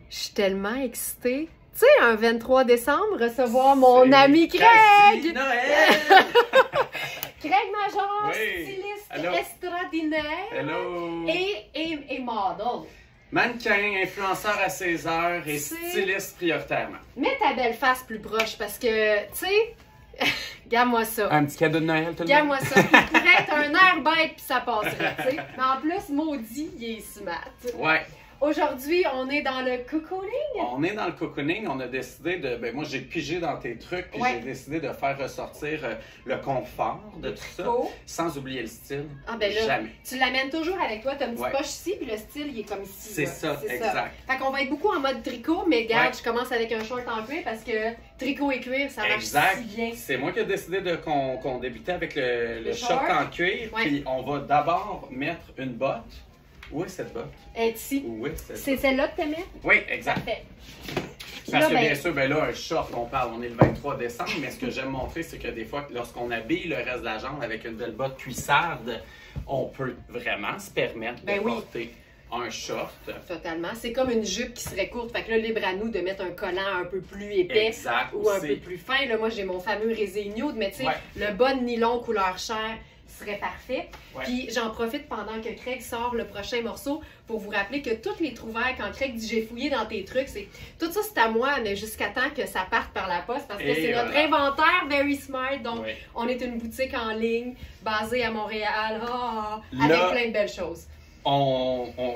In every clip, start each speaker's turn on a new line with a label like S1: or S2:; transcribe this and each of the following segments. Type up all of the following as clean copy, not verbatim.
S1: Je suis tellement excitée. Tu sais, un 23 décembre, recevoir mon ami Craig!
S2: Noël!
S1: Craig Major,
S2: Oui.
S1: styliste
S2: Hello.
S1: extraordinaire
S2: Hello!
S1: et model.
S2: Mannequin, influenceur à 16 heures et
S1: C'est-
S2: styliste prioritairement.
S1: Mets ta belle face plus proche parce que, tu sais, regarde-moi ça.
S2: Un petit cadeau de Noël, tout le monde.
S1: Regarde-moi ça. Il pourrait être un air bête puis ça passerait, tu sais. Mais en plus, maudit, il est smart.
S2: Ouais.
S1: Aujourd'hui, on est dans le cocooning.
S2: On est dans le cocooning, on a décidé de... Ben moi, j'ai pigé dans tes trucs, puis
S1: Ouais.
S2: j'ai décidé de faire ressortir le confort de tout ça,
S1: tricot.
S2: sans oublier le style.
S1: Ah ben là,
S2: Jamais.
S1: tu l'amènes toujours avec toi. T'as une petite
S2: Ouais.
S1: poche ici, puis le style, il est comme ici.
S2: C'est
S1: là.
S2: ça, exact.
S1: Fait qu'on va être beaucoup en mode tricot, mais regarde,
S2: Ouais.
S1: je commence avec un short en cuir parce que tricot et cuir, ça marche
S2: Exact.
S1: si bien.
S2: C'est moi qui ai décidé qu'on débutait avec le short
S1: short.
S2: en cuir,
S1: Ouais.
S2: puis on va d'abord mettre une botte. Où est cette botte?
S1: Elle est ici.
S2: Où est cette
S1: C'est celle-là que t'aimais?
S2: Oui, exact.
S1: Parfait. Puis
S2: Parce
S1: là,
S2: que
S1: ben,
S2: bien sûr, ben là, un short, on parle, on est le 23 décembre, mais ce que j'aime montrer, c'est que des fois, lorsqu'on habille le reste de la jambe avec une belle botte cuissarde, on peut vraiment se permettre de
S1: Ben oui.
S2: porter un short.
S1: totalement. C'est comme une jupe qui serait courte. Fait que là, libre à nous de mettre un collant un peu plus épais.
S2: Exact.
S1: Ou un
S2: aussi.
S1: peu plus fin. Là, moi, j'ai mon fameux résé nude, mais tu sais,
S2: Ouais.
S1: le bas de nylon couleur chair serait parfait.
S2: Ouais.
S1: Puis j'en profite pendant que Craig sort le prochain morceau pour vous rappeler que toutes les trouvailles, quand Craig dit j'ai fouillé dans tes trucs, c'est tout ça c'est à moi, mais jusqu'à temps que ça parte par la poste parce que
S2: Et
S1: c'est notre
S2: voilà.
S1: inventaire Very Smart. Donc,
S2: Oui.
S1: on est une boutique en ligne basée à Montréal avec
S2: Là-
S1: plein de belles choses.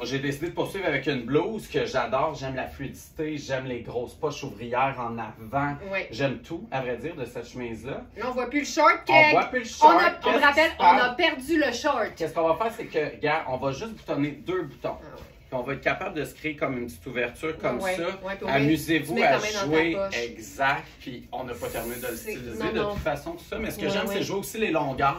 S2: J'ai décidé de poursuivre avec une blouse que j'adore. J'aime la fluidité, j'aime les grosses poches ouvrières en avant.
S1: Ouais.
S2: J'aime tout, à vrai dire, de cette chemise-là.
S1: Là, on voit plus le short,
S2: On
S1: Craig.
S2: voit plus le short.
S1: On
S2: Qu'est-ce
S1: me rappelle,
S2: qui se
S1: on a
S2: passe?
S1: perdu le short.
S2: Qu'est-ce qu'on va faire, c'est que, regarde, on va juste boutonner 2 boutons.
S1: Ah ouais.
S2: Puis on va être capable de se créer comme une petite ouverture comme
S1: Ouais,
S2: ça.
S1: ouais, puis
S2: Amusez-vous
S1: tu mets
S2: à
S1: ta main dans ta
S2: jouer
S1: poche.
S2: exact. Puis on n'a pas terminé de le
S1: C'est-
S2: styliser
S1: non,
S2: de
S1: non.
S2: toute façon, tout ça. Mais ce que
S1: Ouais,
S2: j'aime,
S1: ouais.
S2: c'est jouer aussi les longueurs.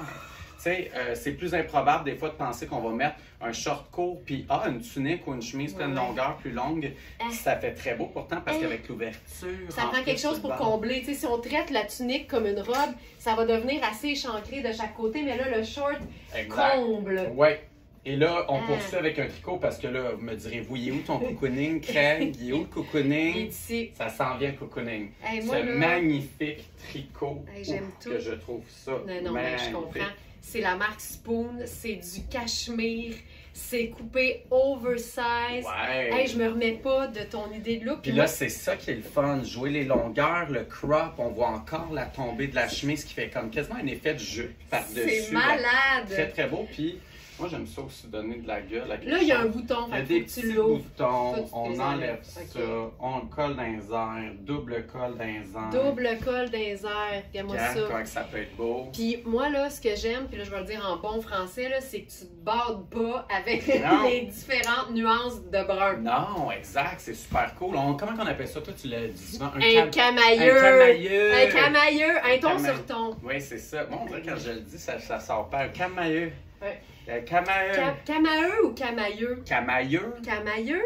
S2: Tu sais, c'est plus improbable des fois de penser qu'on va mettre un short court puis une tunique ou une chemise pleine de
S1: Ouais.
S2: longueur plus longue.
S1: Ah.
S2: Ça fait très beau pourtant parce
S1: Ah.
S2: qu'avec l'ouverture.
S1: Ça
S2: en
S1: prend quelque
S2: plus,
S1: chose
S2: sur
S1: pour
S2: le bord.
S1: combler. Tu sais, si on traite la tunique comme une robe, ça va devenir assez échancré de chaque côté, mais là, le short
S2: Exact.
S1: comble.
S2: Ouais. Et là, on
S1: Ah.
S2: poursuit avec un tricot parce que là, vous me direz-vous, il est où ton cocooning, Craig? Il est où le
S1: Il est
S2: cocooning?
S1: ici.
S2: Ça sent bien le cocooning.
S1: Hey,
S2: Ce
S1: moi, là,
S2: magnifique tricot.
S1: Hey, j'aime
S2: Ouf,
S1: tout.
S2: que je trouve ça
S1: non, mais je
S2: magnifique.
S1: comprends. C'est la marque Spoon, c'est du cachemire, c'est coupé oversize.
S2: Ouais.
S1: Hey, je me remets pas de ton idée de look.
S2: Puis là, c'est ça qui est le fun. Jouer les longueurs, le crop, on voit encore la tombée de la chemise qui fait comme quasiment un effet de jupe par-dessus.
S1: c'est malade.
S2: Très, très beau. Puis moi, j'aime ça aussi donner de la gueule à quelque
S1: Là, il y a un
S2: chose.
S1: bouton,
S2: Il y a
S1: fait
S2: des
S1: que faut que
S2: petits
S1: tu l'ouvres.
S2: boutons,
S1: Faut que tu
S2: on
S1: les
S2: enlève
S1: enlèves.
S2: ça,
S1: Ok.
S2: on le colle dans les airs, double colle dans les airs.
S1: Double col des airs, regarde-moi
S2: Regarde
S1: ça.
S2: comment ça peut être beau.
S1: Puis moi, là, ce que j'aime, puis là, je vais le dire en bon français, là, c'est que tu te bardes pas avec
S2: Non.
S1: les différentes nuances de brun.
S2: Non, exact, c'est super cool. Comment qu'on appelle ça? Toi, tu l'as dit souvent.
S1: Un camailleux.
S2: Un camailleux.
S1: Un camailleux. Un ton
S2: camailleux.
S1: sur ton.
S2: Oui, c'est ça. Bon, on dirait que quand je le dis, ça sort pas. Un camailleux.
S1: Ouais.
S2: Camailleux.
S1: Camailleux ou camailleux?
S2: Camailleux?
S1: Camailleux?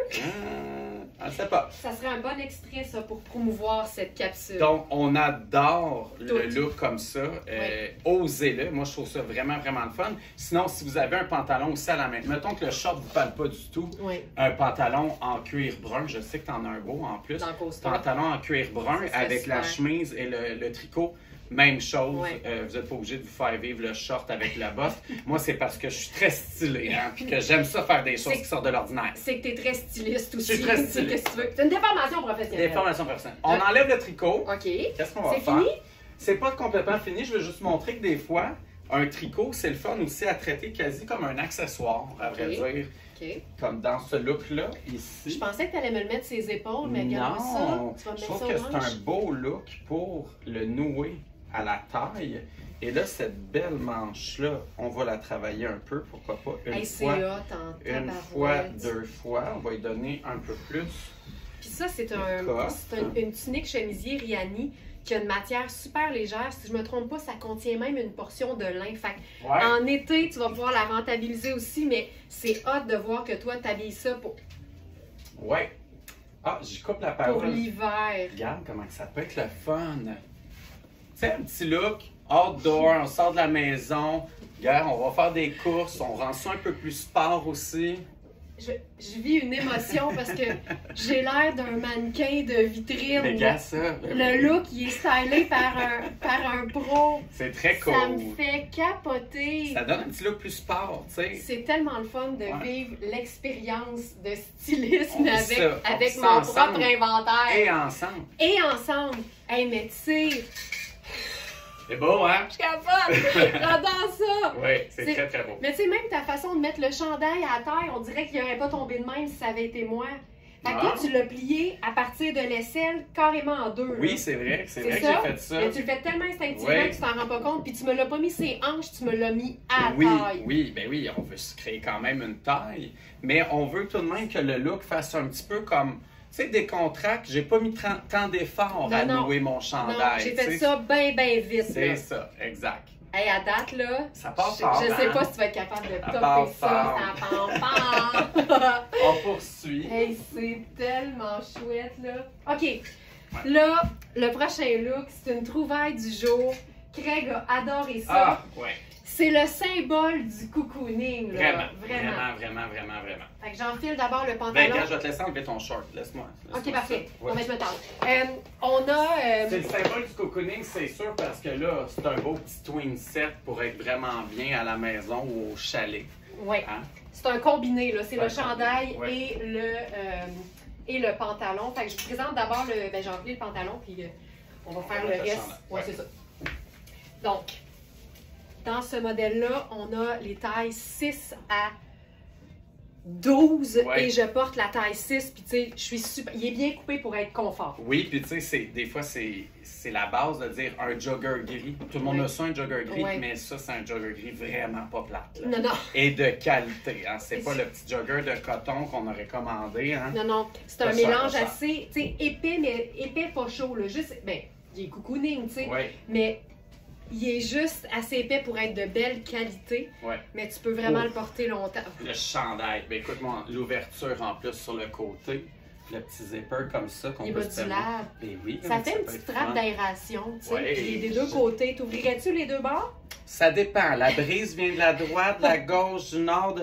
S2: Je sais pas.
S1: Ça serait un bon extrait, ça, pour promouvoir cette capsule.
S2: Donc, on adore le
S1: Tout.
S2: look comme ça. Osez-le. Moi, je trouve ça vraiment, vraiment le fun. Sinon, si vous avez un pantalon aussi à la main, mettons que le short ne vous parle pas du tout,
S1: Oui,
S2: un pantalon en cuir brun, je sais que tu en as un beau en plus.
S1: dans le coaster.
S2: Pantalon en cuir brun
S1: Ça serait
S2: avec la
S1: super.
S2: chemise et le tricot. Même chose,
S1: Ouais.
S2: vous n'êtes pas obligé de vous faire vivre le short avec la botte. Moi, c'est parce que je suis très stylé, hein, puis que j'aime ça faire des choses
S1: C'est-
S2: qui sortent de l'ordinaire.
S1: C'est que t'es très styliste aussi.
S2: Je suis très styliste.
S1: Qu'est-ce que tu veux? C'est une déformation professionnelle.
S2: Des formations personnelles. On enlève le tricot.
S1: OK.
S2: Qu'est-ce qu'on va
S1: C'est
S2: faire?
S1: fini?
S2: C'est pas complètement fini. Je veux juste montrer que des fois, un tricot, c'est le fun aussi à traiter quasi comme un accessoire, à vrai
S1: Ok.
S2: dire.
S1: OK.
S2: Comme dans ce look-là,
S1: Je
S2: ici.
S1: pensais que tu allais me le mettre sur les épaules, mais regarde ça.
S2: Non,
S1: Tu vas me
S2: je
S1: mettre
S2: trouve
S1: ça
S2: que
S1: au
S2: c'est
S1: manche.
S2: un beau look pour le nouer à la taille. Et là, cette belle manche-là, on va la travailler un peu, pourquoi pas une
S1: Hey, c'est
S2: fois,
S1: hot en
S2: une
S1: tabarouette.
S2: fois, 2 fois. On va lui donner un peu plus.
S1: Puis ça, c'est
S2: coffre.
S1: une tunique chemisier Riani qui a une matière super légère. Si je me trompe pas, ça contient même une portion de lin. Fait que
S2: Ouais.
S1: en été, tu vas pouvoir la rentabiliser aussi, mais c'est hot de voir que toi, tu habilles ça pour
S2: Ouais. Ah, j'y coupe la parole.
S1: l'hiver.
S2: Regarde comment que ça peut être le fun. Tu sais, un petit look outdoor, on sort de la maison. Regarde, on va faire des courses, on rend ça un peu plus sport aussi.
S1: je vis une émotion parce que j'ai l'air d'un mannequin de vitrine.
S2: Regarde ça.
S1: Le look, il est stylé par un pro.
S2: C'est très cool.
S1: Ça me fait capoter.
S2: Ça donne un petit look plus sport, tu sais.
S1: C'est tellement le fun de vivre l'expérience de stylisme avec mon
S2: ensemble.
S1: propre inventaire.
S2: Et ensemble.
S1: Et ensemble. Hey, mais tu sais,
S2: C'est beau, hein?
S1: je capote. J'adore ça.
S2: Oui, c'est très, très beau.
S1: Mais tu sais, même ta façon de mettre le chandail à terre, on dirait qu'il n'aurait pas tombé de même si ça avait été moi. Fait que toi, tu l'as plié à partir de l'aisselle carrément en deux.
S2: Oui,
S1: là.
S2: c'est vrai que
S1: C'est
S2: j'ai fait ça.
S1: Mais tu le fais tellement instinctivement
S2: Oui.
S1: que tu t'en rends pas compte. Puis tu me l'as pas mis ses hanches, tu me l'as mis à
S2: Oui,
S1: taille.
S2: oui, ben oui, on veut se créer quand même une taille, mais on veut tout de même que le look fasse un petit peu comme, tu sais, décontracte. J'ai pas mis tant d'efforts à nouer mon
S1: Non,
S2: chandail.
S1: j'ai fait
S2: tu sais.
S1: ça bien vite.
S2: C'est
S1: là.
S2: ça, exact.
S1: Hey, à date, là,
S2: Ça passe
S1: je
S2: fort,
S1: sais
S2: hein?
S1: pas si tu vas être capable de
S2: Ça
S1: topper
S2: part
S1: ça.
S2: fort.
S1: Ça part fort.
S2: On poursuit.
S1: Hey, c'est tellement chouette, là. OK. Là, le prochain look, c'est une trouvaille du jour. Craig a adoré ça.
S2: Ah, ouais.
S1: C'est le symbole du cocooning, là.
S2: Vraiment.
S1: Fait que j'enfile d'abord le
S2: Ben,
S1: pantalon.
S2: gars, je vais te laisser enlever ton short. Laisse-moi.
S1: OK, parfait.
S2: Ouais.
S1: On va se mettre on a...
S2: C'est le symbole du cocooning, c'est sûr, parce que là, c'est un beau petit twin set pour être vraiment bien à la maison ou au chalet.
S1: ouais.
S2: Hein?
S1: C'est un combiné, là. C'est
S2: Ouais,
S1: le chandail
S2: ouais.
S1: et le pantalon. Fait que je vous présente d'abord le... Ben, j'ai enfilé le pantalon, puis on va faire le
S2: mettre le
S1: reste.
S2: chandail.
S1: Ouais,
S2: Ouais.
S1: c'est ça. Donc, dans ce modèle-là, on a les tailles 6 à 12
S2: Ouais.
S1: et je porte la taille 6. Puis, tu sais, je suis super... Il est bien coupé pour être confort.
S2: Oui, puis tu sais, des fois, c'est la base de dire un jogger gris. Tout le monde
S1: Oui.
S2: a ça, un jogger gris,
S1: Ouais.
S2: mais ça, c'est un jogger gris vraiment pas plate. Là.
S1: Non.
S2: Et de qualité. Hein? C'est pas le petit jogger de coton qu'on aurait commandé. Hein?
S1: Non. C'est un
S2: Pas cher,
S1: mélange
S2: pas cher.
S1: assez, tu sais, épais, mais épais pas chaud, là. Juste, ben, il est cocooning, tu sais.
S2: Oui,
S1: Mais il est juste assez épais pour être de belle qualité.
S2: oui.
S1: Mais tu peux vraiment
S2: Oh.
S1: le porter longtemps.
S2: Le chandail. Ben écoute-moi, l'ouverture en plus sur le côté. Le petit zipper comme ça qu'on
S1: Il
S2: peut
S1: va
S2: se
S1: du
S2: permettre.
S1: lave.
S2: Ben oui,
S1: Ça
S2: mais
S1: fait une
S2: peut
S1: petite
S2: être
S1: trappe
S2: fun.
S1: d'aération, tu sais.
S2: Ouais.
S1: Puis des deux côtés. T'ouvrirais-tu les deux bords?
S2: Ça dépend. La brise vient de la droite, de la gauche, du nord. De...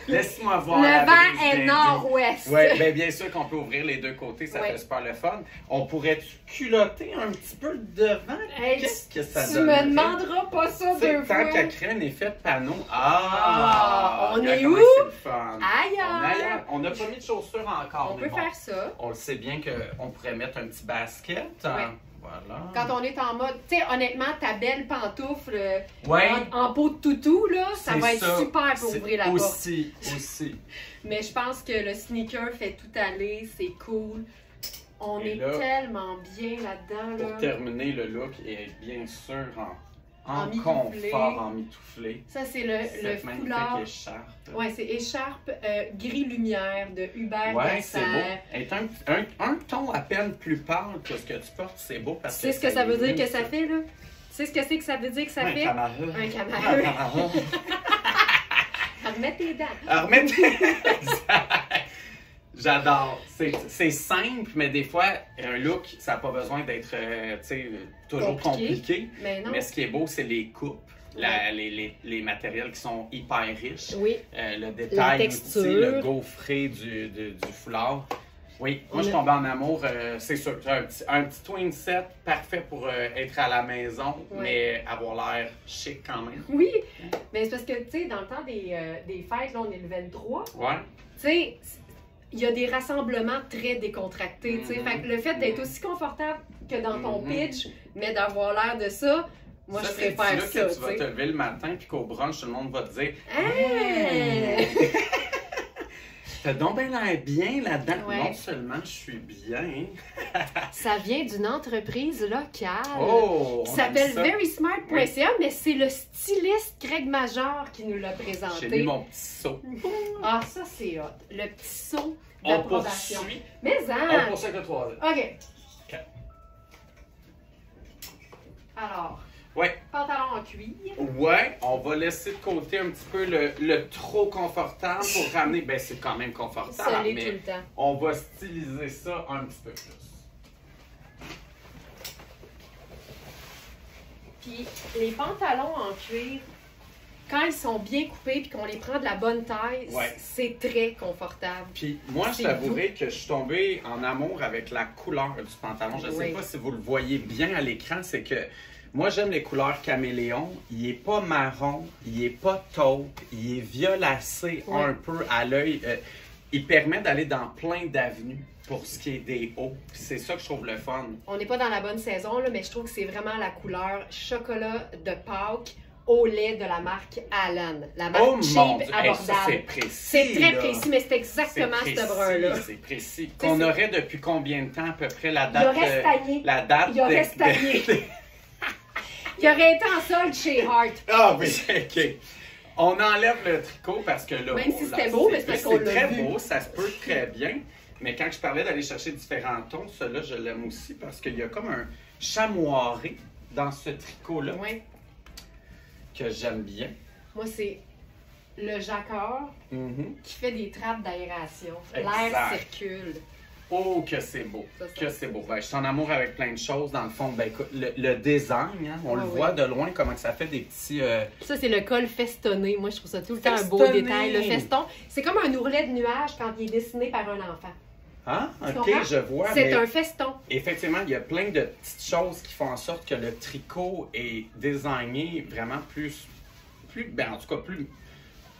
S2: Laisse-moi voir.
S1: Le
S2: la
S1: vent
S2: brise
S1: est
S2: vient
S1: nord-ouest.
S2: Oui, ben bien sûr qu'on peut ouvrir les deux côtés, ça
S1: Ouais.
S2: fait super le fun. On pourrait-tu culotter un petit peu le devant?
S1: Hey,
S2: Qu'est-ce que ça
S1: tu
S2: donne?
S1: me demanderas pas ça deux fois.
S2: Tant qu'à créer un effet de panneau.
S1: Ah, on
S2: regarde
S1: est
S2: comment
S1: où?
S2: c'est le fun.
S1: Ailleurs.
S2: On n'a pas mis de chaussures encore.
S1: On
S2: mais
S1: peut faire ça.
S2: On le sait bien qu'on pourrait mettre un petit basket.
S1: Ouais.
S2: Voilà.
S1: Quand on est en mode, tu sais, honnêtement, ta belle pantoufle
S2: Ouais.
S1: en peau de toutou, là, ça
S2: C'est
S1: va être
S2: ça.
S1: super pour
S2: C'est
S1: ouvrir la porte.
S2: Aussi.
S1: Mais je pense que le sneaker fait tout aller, c'est cool. On
S2: Et
S1: est
S2: là,
S1: tellement bien là-dedans,
S2: Pour
S1: là.
S2: terminer le look et être bien sûr en
S1: mitouflé.
S2: confort, en mitouflé.
S1: Ça, c'est le
S2: Cette magnifique
S1: foulard.
S2: écharpe.
S1: Ouais, c'est écharpe gris lumière de Hubert
S2: Ouais,
S1: Gasser.
S2: c'est beau. Est un ton à peine plus pâle que ce que tu portes, c'est beau parce
S1: Tu sais ce que ça veut dire
S2: illumine
S1: que ça fait, là? Tu sais ce que c'est que ça veut dire que ça
S2: Ouais,
S1: fait?
S2: Camara.
S1: Un Camara. Remets tes dents.
S2: Alors, J'adore. C'est simple, mais des fois, un look, ça n'a pas besoin d'être toujours compliqué.
S1: Mais non.
S2: Mais ce qui est beau, c'est les coupes. Les matériels qui sont hyper riches.
S1: Oui.
S2: Le détail,
S1: texture.
S2: aussi, le gaufré du foulard. Oui, moi je suis tombé en amour, c'est sûr. Un petit twin set parfait pour être à la maison, mais avoir l'air chic quand même.
S1: Oui, mais c'est parce que, tu sais, dans le temps des fêtes, là, on est le 23,
S2: Ouais.
S1: tu sais, il y a des rassemblements très décontractés, tu sais. Fait que le fait d'être aussi confortable que dans ton pitch, mais d'avoir l'air de ça, moi, je préfère ça,
S2: C'est là que tu
S1: tu
S2: vas
S1: sais.
S2: te lever le matin puis qu'au brunch, tout le monde va te dire
S1: Hey!
S2: t'as donc bien l'air bien là-dedans.
S1: Ouais.
S2: Non seulement je suis bien.
S1: Ça vient d'une entreprise locale
S2: Oh!
S1: qui
S2: on
S1: s'appelle
S2: aime ça.
S1: verysmart.ca, mais c'est le styliste Craig Major qui nous l'a présenté.
S2: J'ai mis mon petit saut.
S1: Ah, ça, c'est hot. Le petit saut
S2: On
S1: d'approbation.
S2: poursuit.
S1: Mais
S2: On poursuit avec le troisième.
S1: OK.
S2: OK.
S1: Alors,
S2: Ouais.
S1: pantalon en cuir.
S2: Ouais, on va laisser de côté un petit peu le trop confortable pour ramener. Ben, c'est quand même confortable,
S1: Ça l'est tout
S2: mais
S1: le temps.
S2: on va styliser ça un petit peu plus.
S1: Puis les pantalons en cuir, quand ils sont bien coupés puis qu'on les prend de la bonne taille, c'est très confortable.
S2: Puis moi, je t'avouerai que je suis tombée en amour avec la couleur du pantalon. Je ne sais pas si vous le voyez bien à l'écran, c'est que moi, j'aime les couleurs caméléon. Il n'est pas marron, il n'est pas taupe, il est violacé un peu à l'œil. Il permet d'aller dans plein d'avenues pour ce qui est des hauts. C'est ça que je trouve le fun.
S1: On n'est pas dans la bonne saison, là, mais je trouve que c'est vraiment la couleur chocolat de Pâques au lait de la marque Allen. La marque cheap, abordable.
S2: C'est précis.
S1: C'est très précis, mais c'est exactement ce brun-là.
S2: C'est précis. Qu'on aurait depuis combien de temps à peu près la date?
S1: Il aurait stagné.
S2: La date
S1: il aurait stagné. Il aurait été en solde chez Hart.
S2: Ah oui, OK. On enlève le tricot parce que là...
S1: Même si c'était beau, mais c'est parce qu'on l'a vu.
S2: C'est très beau, ça se peut très bien. Mais quand je parlais d'aller chercher différents tons, celui-là, je l'aime aussi parce qu'il y a comme un chamoiré dans ce tricot-là que j'aime bien.
S1: Moi, c'est le jacquard qui fait des trappes d'aération. L'air circule.
S2: Oh, que c'est beau! Que c'est beau! Ben, je suis en amour avec plein de choses. Dans le fond, ben, écoute, le design, hein, on le voit de loin, comment que ça fait des petits...
S1: Ça, c'est le col festonné. Moi, je trouve ça tout le temps un beau détail. Le feston, c'est comme un ourlet de nuage quand il est dessiné par un enfant.
S2: Ah, OK, je vois.
S1: C'est un feston.
S2: Effectivement, il y a plein de petites choses qui font en sorte que le tricot est designé vraiment plus ben, en tout cas, plus...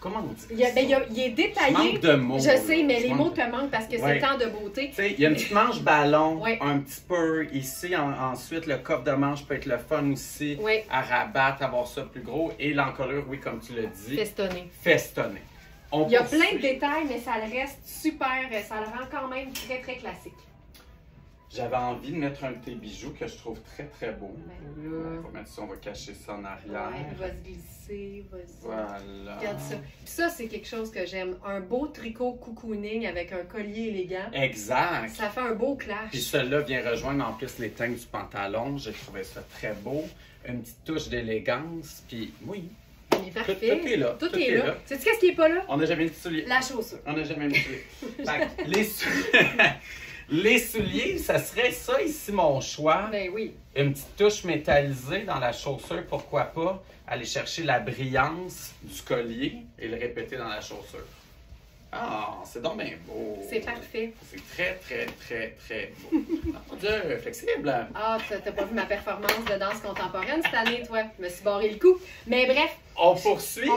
S2: Comment on dit?
S1: Il est détaillé.
S2: Manque de mots.
S1: Je sais, mais les mots te manquent parce que c'est le temps de beauté.
S2: Tu sais, il y a une petite manche ballon, un petit peu ici. Ensuite, le coffre de manche peut être le fun aussi. À rabattre, avoir ça plus gros. Et l'encolure, oui, comme tu l'as dit. Festonné.
S1: Il y a plein de détails, mais ça le reste super. Ça le rend quand même très, très classique.
S2: J'avais envie de mettre un de tes bijoux que je trouve très, très beau. On va mettre ça, on va cacher ça en arrière.
S1: Il va se glisser, vas-y.
S2: Voilà.
S1: Regarde ça. Puis ça, c'est quelque chose que j'aime. Un beau tricot cocooning avec un collier élégant.
S2: Exact.
S1: Ça fait un beau clash.
S2: Puis celui-là vient rejoindre en plus les teintes du pantalon. J'ai trouvé ça très beau. Une petite touche d'élégance. Puis oui.
S1: Il est parfait.
S2: Tout est là.
S1: Tout est là. Sais-tu qu'est-ce qui n'est pas là?
S2: On n'a jamais mis de souliers.
S1: La chaussure.
S2: On n'a jamais mis de souliers. Les souliers, ça serait ça ici mon choix.
S1: Ben oui.
S2: Une petite touche métallisée dans la chaussure, pourquoi pas aller chercher la brillance du collier et le répéter dans la chaussure. Ah, c'est donc bien beau.
S1: C'est parfait.
S2: C'est très, très, très, très beau. Mon Dieu, flexible.
S1: Ah, t'as pas vu ma performance de danse contemporaine cette année, toi. Je me suis barré le coup. Mais bref.
S2: On poursuit.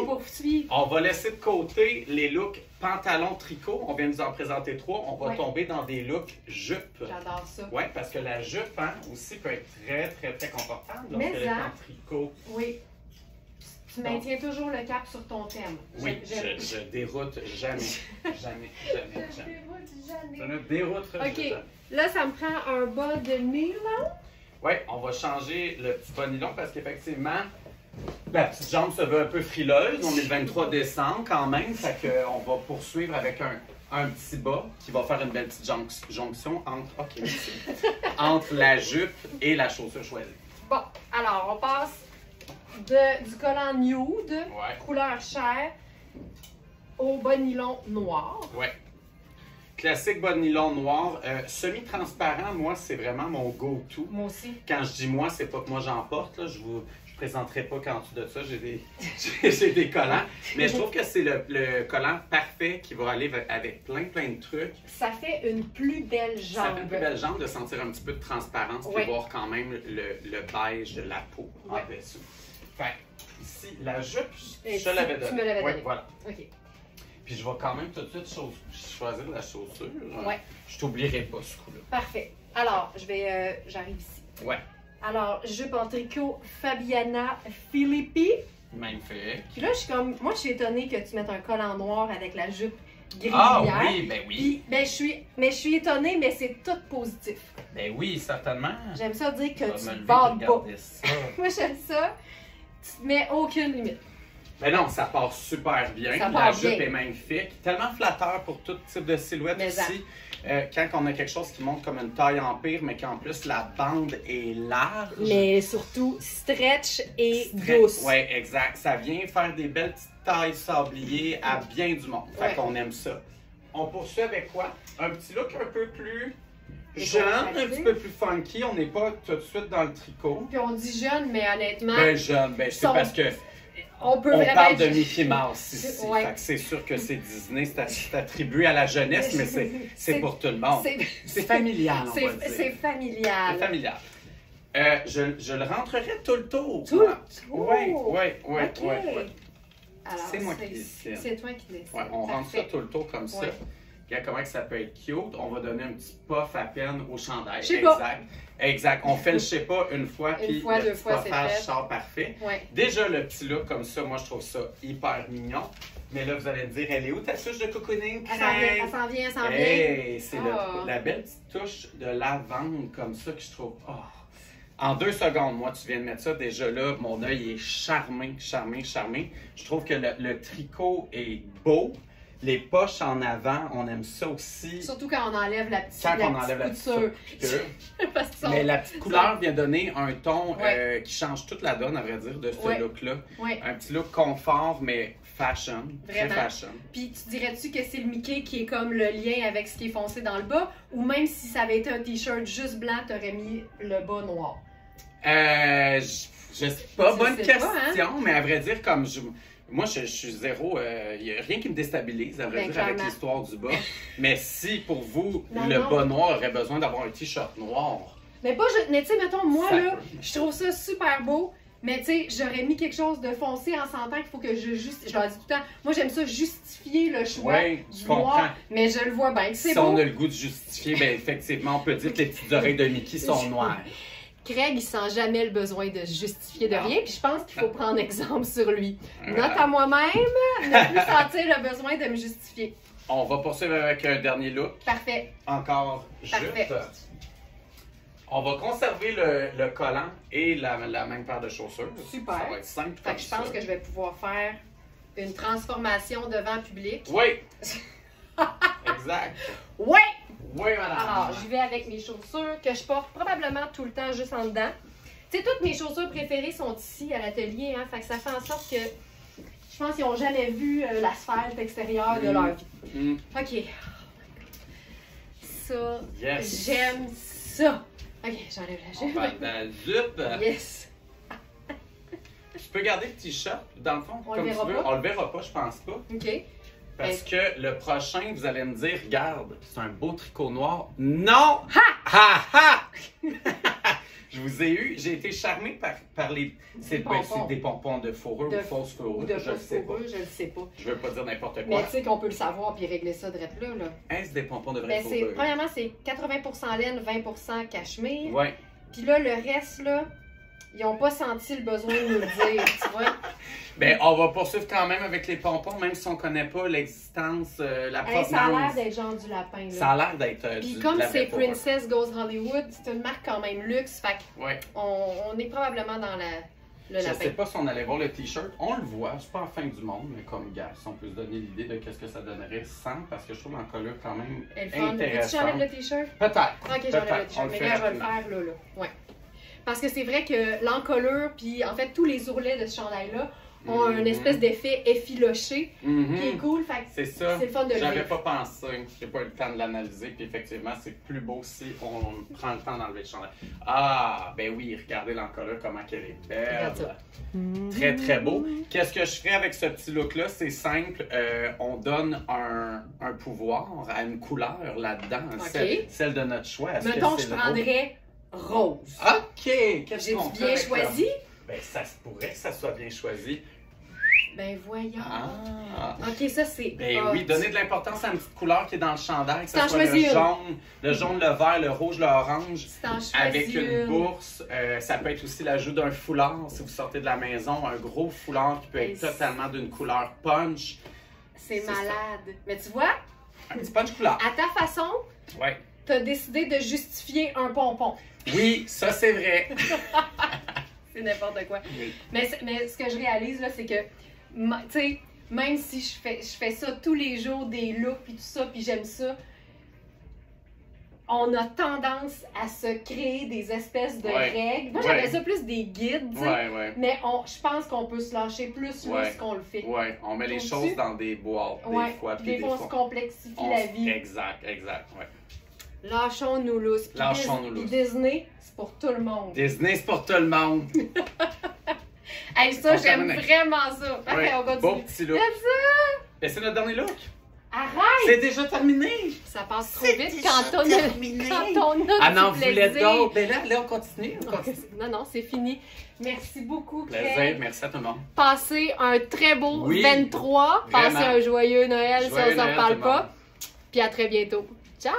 S1: On
S2: va laisser de côté les looks pantalon tricot. On vient de nous en présenter 3. On va tomber dans des looks jupe.
S1: J'adore ça.
S2: Oui, parce que la jupe aussi peut être très, très, très confortable lorsqu'elle est en tricot.
S1: Oui. Tu maintiens toujours le cap sur ton thème.
S2: Oui, je déroute jamais. Jamais. Je ne déroute jamais.
S1: OK. Là, ça me prend un bas de nylon.
S2: Oui, on va changer le petit bas nylon parce qu'effectivement, la petite jambe se veut un peu frileuse. On est le 23 décembre quand même. Fait qu'on va poursuivre avec un petit bas qui va faire une belle petite jonction entre la jupe et la chaussure choisie.
S1: Bon, alors on passe du collant nude, couleur chair, au bas nylon noir.
S2: Oui. Classique bas nylon noir. Semi-transparent, moi, c'est vraiment mon go-to.
S1: Moi aussi.
S2: Quand je dis moi, c'est pas que moi j'en porte. Là. Je présenterai pas qu'en dessous de ça, j'ai des collants. Mais je trouve que c'est le collant parfait qui va aller avec plein de trucs.
S1: Ça fait une plus belle jambe.
S2: Ça fait une plus belle jambe de sentir un petit peu de transparence et voir quand même le beige de la peau en dessous. Fait ici, la jupe, je l'avais donnée.
S1: Tu me l'avais donnée.
S2: Voilà.
S1: OK.
S2: Puis je vais quand même tout de suite choisir la chaussure.
S1: Ouais.
S2: Je t'oublierai pas ce coup-là.
S1: Parfait. Alors, j'arrive ici.
S2: Ouais.
S1: Alors, jupe en tricot Fabiana Filippi.
S2: Magnifique.
S1: Puis là, moi, je suis étonnée que tu mettes un col en noir avec la jupe gris.
S2: Ah oui, ben oui.
S1: Puis, je suis étonnée, mais c'est tout positif.
S2: Ben oui, certainement.
S1: J'aime ça dire que tu ne bades pas. Moi, j'aime ça. Tu ne mets aucune limite.
S2: Mais non, ça part super bien. La jupe est magnifique. Tellement flatteur pour tout type de silhouette ici. Quand on a quelque chose qui monte comme une taille empire, mais qu'en plus la bande est large.
S1: Mais surtout stretch et douce.
S2: Oui, exact. Ça vient faire des belles petites tailles sabliées à bien du monde. Fait qu'on aime ça. On poursuit avec quoi? Un petit look un peu plus jeune, un petit peu plus funky. On n'est pas tout de suite dans le tricot.
S1: Puis on dit jeune, mais honnêtement...
S2: Ben jeune, ben c'est parce que...
S1: On peut
S2: On
S1: vraiment
S2: parle de
S1: être-
S2: Mickey Mouse ici.
S1: Ouais.
S2: Fait que c'est sûr que c'est Disney, c'est attribué à la jeunesse, mais c'est pour tout le monde. C'est familial, on va dire.
S1: C'est familial.
S2: C'est familial. Je le rentrerai tout le tour.
S1: Tout le
S2: moi.
S1: tour?
S2: Oui.
S1: OK. Alors,
S2: C'est moi qui décide.
S1: C'est toi qui décides.
S2: Ouais, on rentre ça
S1: Parfait.
S2: tout le tour comme ça.
S1: Ouais.
S2: Regarde comment que ça peut être cute. On va donner un petit puff à peine au chandail.
S1: Je sais pas.
S2: Exact. On fait le je sais pas une fois,
S1: Une
S2: puis
S1: fois,
S2: le
S1: deux
S2: petit
S1: fois, c'est
S2: puffage
S1: fait.
S2: sort parfait.
S1: Ouais.
S2: Déjà, le petit look comme ça, moi, je trouve ça hyper mignon. Mais là, vous allez me dire, elle est où ta touche de cocooning?
S1: Elle s'en vient, elle s'en vient.
S2: Hey, c'est
S1: Oh.
S2: la belle petite touche de lavande comme ça que je trouve... Oh. En 2 secondes, moi, tu viens de mettre ça. Déjà là, mon œil est charmé. Je trouve que le tricot est beau. Les poches en avant, on aime ça aussi.
S1: Surtout quand on enlève la petite,
S2: Quand
S1: la
S2: on
S1: petite
S2: enlève la petite
S1: couture.
S2: couture.
S1: Parce que
S2: Mais la petite couleur vient donner un ton
S1: Ouais.
S2: qui change toute la donne, à vrai dire, de ce
S1: Ouais.
S2: look-là.
S1: Ouais.
S2: Un petit look confort, mais fashion.
S1: Vraiment.
S2: Très fashion.
S1: Puis tu dirais-tu que c'est le Mickey qui est comme le lien avec ce qui est foncé dans le bas? Ou même si ça avait été un t-shirt juste blanc, t'aurais mis le bas noir?
S2: Je sais pas,
S1: Je
S2: bonne
S1: sais
S2: question,
S1: pas, hein?
S2: mais à vrai dire, comme moi, je suis zéro, il n'y a rien qui me déstabilise, à vrai
S1: Ben,
S2: dire, avec
S1: clairement.
S2: l'histoire du bas. Mais si, pour vous,
S1: Non,
S2: le
S1: non.
S2: bas noir aurait besoin d'avoir un t-shirt noir,
S1: Mais mais tu sais, mettons, moi,
S2: Ça
S1: là,
S2: peut.
S1: je trouve ça super beau. Mais tu sais, j'aurais mis quelque chose de foncé en sentant qu'il faut que je justifie. Je leur dis tout le temps, moi j'aime ça justifier le choix
S2: Ouais,
S1: du
S2: je comprends.
S1: noir. Mais je le vois bien que c'est
S2: si on
S1: beau.
S2: a le goût de justifier, ben effectivement, on peut dire que les petites oreilles de Mickey sont noires.
S1: Craig, il sent jamais le besoin de se justifier de
S2: Non.
S1: rien, puis je pense qu'il faut prendre exemple sur lui.
S2: Voilà.
S1: Note à moi-même, ne plus sentir le besoin de me justifier.
S2: On va poursuivre avec un dernier look,
S1: Parfait.
S2: encore
S1: Parfait.
S2: jupe. On va conserver le collant et la même paire de chaussures.
S1: Super.
S2: Ça va être simple
S1: Fait
S2: comme
S1: que je pense
S2: ça.
S1: que je vais pouvoir faire une transformation devant public.
S2: Oui! Exact.
S1: Ouais!
S2: Oui, madame.
S1: Alors, j'y vais avec mes chaussures que je porte probablement tout le temps juste en dedans. Tu sais, toutes mes chaussures préférées sont ici à l'atelier, hein, fait que ça fait en sorte que je pense qu'ils n'ont jamais vu l'asphalte extérieur de leur vie.
S2: Mm.
S1: OK. Ça,
S2: Yes.
S1: j'aime ça. OK, j'enlève la
S2: On
S1: jupe.
S2: parle de la jupe.
S1: Yes.
S2: Tu peux garder le t-shirt, dans le fond,
S1: On le
S2: comme tu
S1: verra
S2: veux.
S1: pas?
S2: On le verra pas, je pense pas.
S1: OK.
S2: Parce que le prochain, vous allez me dire, regarde, c'est un beau tricot noir. Non!
S1: Ha!
S2: Ha ha! Je vous ai eu, j'ai été charmé par les. C'est
S1: pompons.
S2: des pompons de fourrure
S1: De-
S2: ou fausse fourrure.
S1: Ou de
S2: je le sais pas.
S1: fourrure, je le sais pas.
S2: Je veux pas dire n'importe
S1: Mais
S2: quoi.
S1: tu sais qu'on peut le savoir puis régler ça direct là.
S2: Est-ce des pompons de vraie
S1: Mais c'est,
S2: fourrure?
S1: premièrement, c'est 80% laine, 20% cachemire.
S2: Ouais.
S1: Puis là, le reste, là, ils n'ont pas senti le besoin de nous le dire, tu vois.
S2: Ben, on va poursuivre quand même avec les pompons, même si on connaît pas l'existence, la
S1: Hey, ça a l'air
S2: provenance.
S1: d'être genre du lapin, là.
S2: Ça a l'air d'être
S1: Puis
S2: de
S1: comme
S2: la vraie
S1: c'est
S2: fourrure.
S1: Princess Goes Hollywood, c'est une marque quand même luxe, fait
S2: Ouais.
S1: qu'on est probablement dans le
S2: Je
S1: lapin.
S2: sais pas si on allait voir le t-shirt. On le voit, c'est pas la fin du monde, mais comme gars, si on peut se donner l'idée de qu'est-ce que ça donnerait sans, parce que je trouve l'encolure quand même
S1: Elle fun. Veux-tu que
S2: intéressante.
S1: j'enlève le t-shirt?
S2: Peut-être.
S1: Ok, j'enlève
S2: Peut-être.
S1: le
S2: On
S1: t-shirt.
S2: le
S1: Mais
S2: fait
S1: là, je vais le
S2: rapidement.
S1: faire là. Ouais. Parce que c'est vrai que l'encolure, puis en fait, tous les ourlets de ce chandail-là ont
S2: Mhm.
S1: un espèce d'effet effiloché
S2: Mhm.
S1: qui est cool. Fait que
S2: C'est ça.
S1: c'est le fun de le
S2: J'avais
S1: vivre.
S2: pas pensé. J'ai pas eu le temps de l'analyser. Puis effectivement, c'est plus beau si on prend le temps d'enlever le chandail. Ah, ben oui, regardez l'encolure, comment qu'elle est
S1: Regarde
S2: belle.
S1: ça.
S2: Très, très beau. Qu'est-ce que je ferais avec ce petit look-là? C'est simple. On donne un pouvoir à une couleur là-dedans.
S1: Ok.
S2: Celle de notre choix. Est-ce
S1: Mettons
S2: que
S1: que
S2: c'est
S1: je
S2: le
S1: prendrais rose.
S2: OK! Qu'est-ce
S1: J'ai
S2: qu'on fait
S1: bien
S2: avec
S1: choisi?
S2: Ben, ça se pourrait que ça soit bien choisi.
S1: Ben voyons.
S2: Ah.
S1: Ok, ça c'est.
S2: Ben
S1: hot.
S2: oui, donner de l'importance à une petite couleur qui est dans le chandail, que
S1: T'en
S2: ce soit le
S1: choisis une.
S2: jaune, le vert, le rouge, le orange,
S1: Si t'en choisis
S2: avec une bourse. Ça peut être aussi l'ajout d'un foulard si vous sortez de la maison, un gros foulard qui peut être
S1: Et
S2: totalement d'une couleur punch.
S1: C'est
S2: c'est
S1: malade. Mais tu vois,
S2: Un petit punch couleur.
S1: à ta façon,
S2: Ouais.
S1: t'as décidé de justifier un pompon.
S2: Oui, ça c'est vrai.
S1: C'est n'importe quoi.
S2: Oui.
S1: Mais ce que je réalise, là, c'est que, tu sais, même si je fais ça tous les jours, des looks, puis tout ça, puis j'aime ça, on a tendance à se créer des espèces de
S2: Ouais.
S1: règles. Moi,
S2: Ouais.
S1: j'appelle ça plus des guides, tu sais.
S2: Ouais.
S1: Mais je pense qu'on peut se lâcher plus
S2: Ouais.
S1: lorsqu'on le fait.
S2: Ouais, on met les
S1: Trouves-tu?
S2: choses dans des boîtes
S1: Ouais.
S2: des fois,
S1: Puis
S2: puis
S1: des fois, on se complexifie la vie.
S2: Exact, ouais.
S1: Lâchons-nous lousse.
S2: Lâchons-nous
S1: Puis
S2: lousse.
S1: Disney, c'est pour tout le monde.
S2: Disney, c'est pour tout le monde.
S1: Hey, ça, j'aime vraiment ça.
S2: Ouais.
S1: On continue.
S2: Bon petit look. Et c'est notre dernier look.
S1: Arrête!
S2: C'est déjà terminé.
S1: Ça passe trop vite quand on a
S2: Ah
S1: du
S2: non, vous voulez
S1: plaisir.
S2: d'autres? Ben là, on continue.
S1: Non, non, c'est fini. Merci beaucoup,
S2: Plaisir,
S1: Craig.
S2: merci à tout le monde.
S1: Passez un très beau
S2: Oui,
S1: 23. Passez
S2: vraiment.
S1: un joyeux Noël si on
S2: Joyeux
S1: s'en
S2: Noël,
S1: reparle
S2: tout le monde.
S1: pas. Puis à très bientôt. Ciao!